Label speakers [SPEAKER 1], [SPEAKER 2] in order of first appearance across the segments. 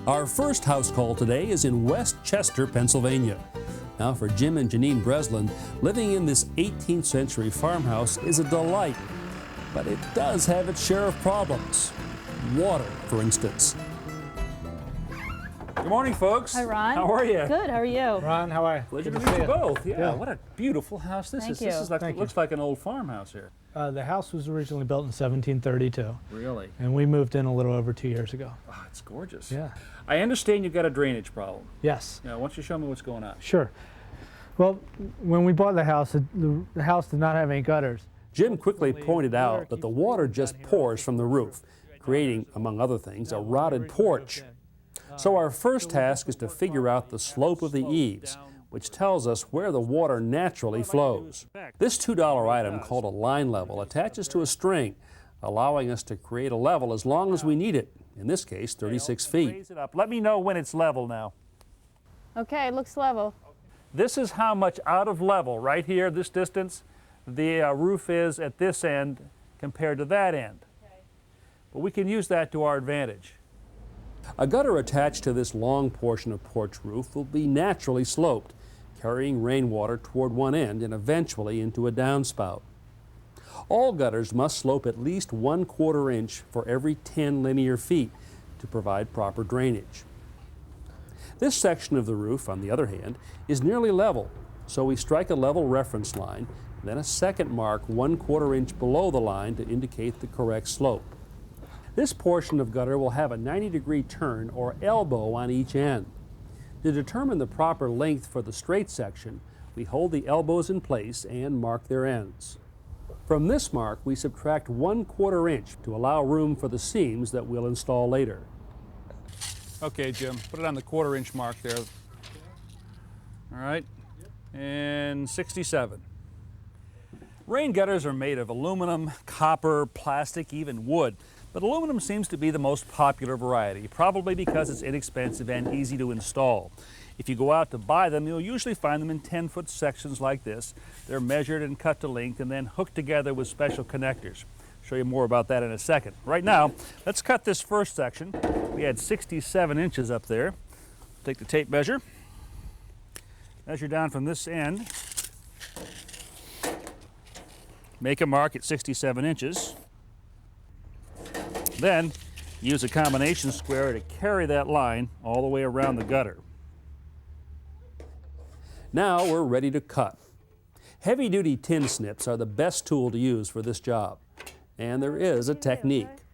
[SPEAKER 1] Our first house call today is in West Chester, Pennsylvania. Now for Jim and Janine Breslin, living in this 18th century farmhouse is a delight, but it does have its share of problems. Water, for instance. Good morning, folks.
[SPEAKER 2] Hi, Ron.
[SPEAKER 1] How are you?
[SPEAKER 2] Good. How are you?
[SPEAKER 3] Ron, how are you?
[SPEAKER 1] Pleasure to meet you both. Yeah, what a beautiful house this is.
[SPEAKER 2] Thank
[SPEAKER 1] This is
[SPEAKER 2] you.
[SPEAKER 1] like, looks like an old farmhouse here.
[SPEAKER 3] The house was originally built in 1732.
[SPEAKER 1] Really?
[SPEAKER 3] And we moved in a little over 2 years ago.
[SPEAKER 1] Oh, it's gorgeous.
[SPEAKER 3] Yeah.
[SPEAKER 1] I understand you've got a drainage problem.
[SPEAKER 3] Yes.
[SPEAKER 1] Now, why don't you show me what's going on?
[SPEAKER 3] Sure. Well, when we bought the house did not have any gutters.
[SPEAKER 1] Jim quickly pointed out that the water just pours from the roof, creating, among other things, a rotted porch. So our first task is to figure out the slope of the eaves, which tells us where the water naturally flows. This $2 item, called a line level, attaches to a string, allowing us to create a level as long as we need it, in this case 36 feet. Raise it up. Let me know when it's level now.
[SPEAKER 2] Okay, it looks level.
[SPEAKER 1] This is how much out of level, right here, this distance, the roof is at this end compared to that end. But we can use that to our advantage. A gutter attached to this long portion of porch roof will be naturally sloped, carrying rainwater toward one end and eventually into a downspout. All gutters must slope at least 1/4 inch for every 10 linear feet to provide proper drainage. This section of the roof, on the other hand, is nearly level, so we strike a level reference line, then a second mark 1/4 inch below the line to indicate the correct slope. This portion of gutter will have a 90-degree turn or elbow on each end. To determine the proper length for the straight section, we hold the elbows in place and mark their ends. From this mark, we subtract 1/4 inch to allow room for the seams that we'll install later. Okay, Jim, put it on the 1/4 inch mark there. All right, and 67. Rain gutters are made of aluminum, copper, plastic, even wood. But aluminum seems to be the most popular variety, probably because it's inexpensive and easy to install. If you go out to buy them, you'll usually find them in 10-foot sections like this. They're measured and cut to length and then hooked together with special connectors. I'll show you more about that in a second. Right now, let's cut this first section. We had 67 inches up there. Take the tape measure. Measure down from this end. Make a mark at 67 inches. Then use a combination square to carry that line all the way around the gutter. Now we're ready to cut. Heavy-duty tin snips are the best tool to use for this job. And there is a technique.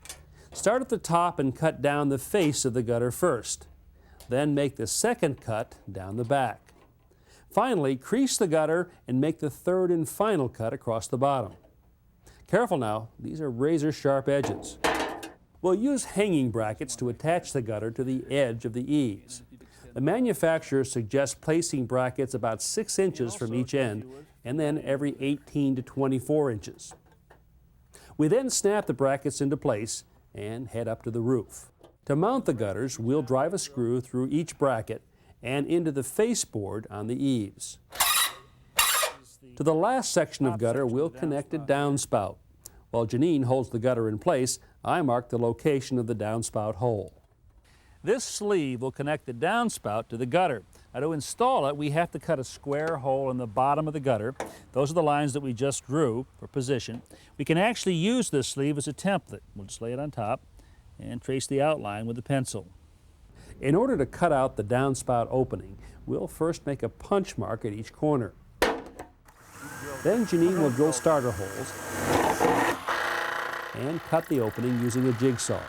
[SPEAKER 1] Start at the top and cut down the face of the gutter first. Then make the second cut down the back. Finally, crease the gutter and make the third and final cut across the bottom. Careful now, these are razor-sharp edges. We'll use hanging brackets to attach the gutter to the edge of the eaves. The manufacturer suggests placing brackets about 6 inches from each end and then every 18 to 24 inches. We then snap the brackets into place and head up to the roof. To mount the gutters, we'll drive a screw through each bracket and into the faceboard on the eaves. To the last section of gutter, we'll connect a downspout. While Janine holds the gutter in place, I mark the location of the downspout hole. This sleeve will connect the downspout to the gutter. Now to install it, we have to cut a square hole in the bottom of the gutter. Those are the lines that we just drew for position. We can actually use this sleeve as a template. We'll just lay it on top and trace the outline with a pencil. In order to cut out the downspout opening, we'll first make a punch mark at each corner. Then Janine will drill starter holes and cut the opening using a jigsaw.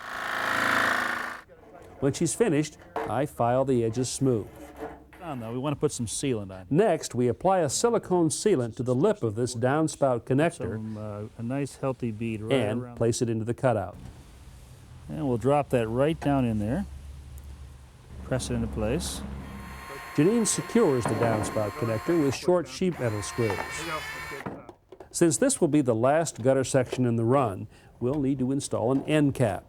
[SPEAKER 1] When she's finished, I file the edges smooth. Now we want to put some sealant on. Next, we apply a silicone sealant to the lip of this downspout connector a nice healthy bead right and place it into the cutout. And we'll drop that right down in there. Press it into place. Janine secures the downspout connector with short sheet metal screws. Since this will be the last gutter section in the run, we'll need to install an end cap.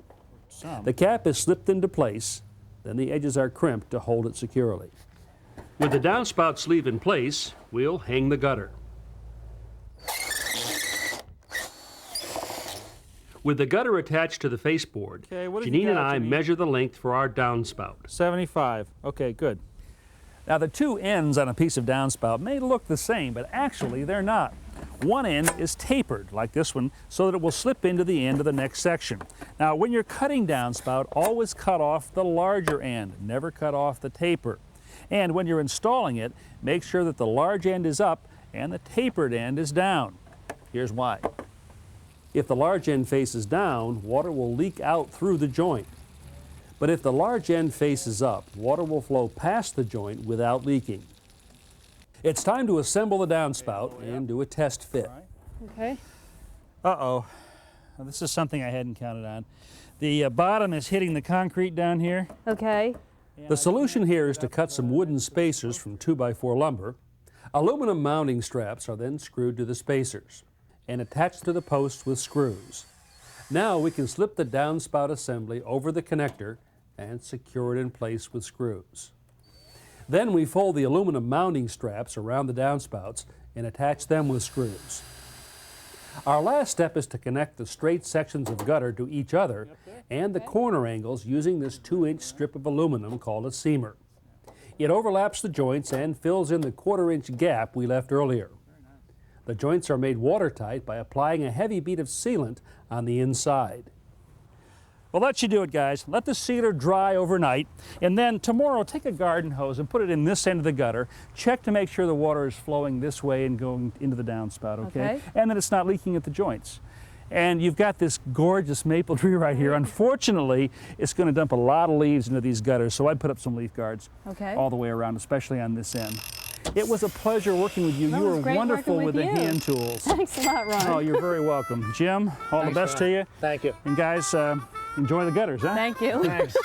[SPEAKER 1] The cap is slipped into place, then the edges are crimped to hold it securely. With the downspout sleeve in place, we'll hang the gutter.
[SPEAKER 4] With the gutter attached to the baseboard,
[SPEAKER 1] Okay, what have you
[SPEAKER 4] Janine and
[SPEAKER 1] got,
[SPEAKER 4] I
[SPEAKER 1] Janine?
[SPEAKER 4] measure the length for our downspout.
[SPEAKER 1] 75. Okay, good. Now the two ends on a piece of downspout may look the same, but actually they're not. One end is tapered, like this one, so that it will slip into the end of the next section. Now when you're cutting downspout, always cut off the larger end, never cut off the taper. And when you're installing it, make sure that the large end is up and the tapered end is down. Here's why. If the large end faces down, water will leak out through the joint. But if the large end faces up, water will flow past the joint without leaking. It's time to assemble the downspout and do a test fit.
[SPEAKER 2] Okay.
[SPEAKER 1] Uh-oh. Now, this is something I hadn't counted on. The bottom is hitting the concrete down here.
[SPEAKER 2] Okay.
[SPEAKER 4] The solution here is to cut some wooden spacers from 2x4 lumber. Aluminum mounting straps are then screwed to the spacers and attached to the posts with screws. Now we can slip the downspout assembly over the connector and secure it in place with screws. Then we fold the aluminum mounting straps around the downspouts and attach them with screws. Our last step is to connect the straight sections of gutter to each other and the corner angles using this 2-inch strip of aluminum called a seamer. It overlaps the joints and fills in the 1/4-inch gap we left earlier. The joints are made watertight by applying a heavy bead of sealant on the inside.
[SPEAKER 1] Well, that should do it, guys. Let the sealer dry overnight, and then tomorrow take a garden hose and put it in this end of the gutter. Check to make sure the water is flowing this way and going into the downspout, okay? And that it's not leaking at the joints. And you've got this gorgeous maple tree right here. Unfortunately, it's going to dump a lot of leaves into these gutters, so I'd put up some leaf guards all the way around, especially on this end. It was a pleasure working with you.
[SPEAKER 2] That
[SPEAKER 1] You
[SPEAKER 2] was
[SPEAKER 1] were
[SPEAKER 2] great
[SPEAKER 1] wonderful
[SPEAKER 2] working
[SPEAKER 1] with
[SPEAKER 2] with
[SPEAKER 1] the
[SPEAKER 2] you.
[SPEAKER 1] hand tools.
[SPEAKER 2] Thanks a lot, Ron.
[SPEAKER 1] Oh, you're very welcome. Jim, all the best to you.
[SPEAKER 3] Thank you.
[SPEAKER 1] And guys, enjoy the gutters, huh?
[SPEAKER 2] Thank you.
[SPEAKER 3] Thanks.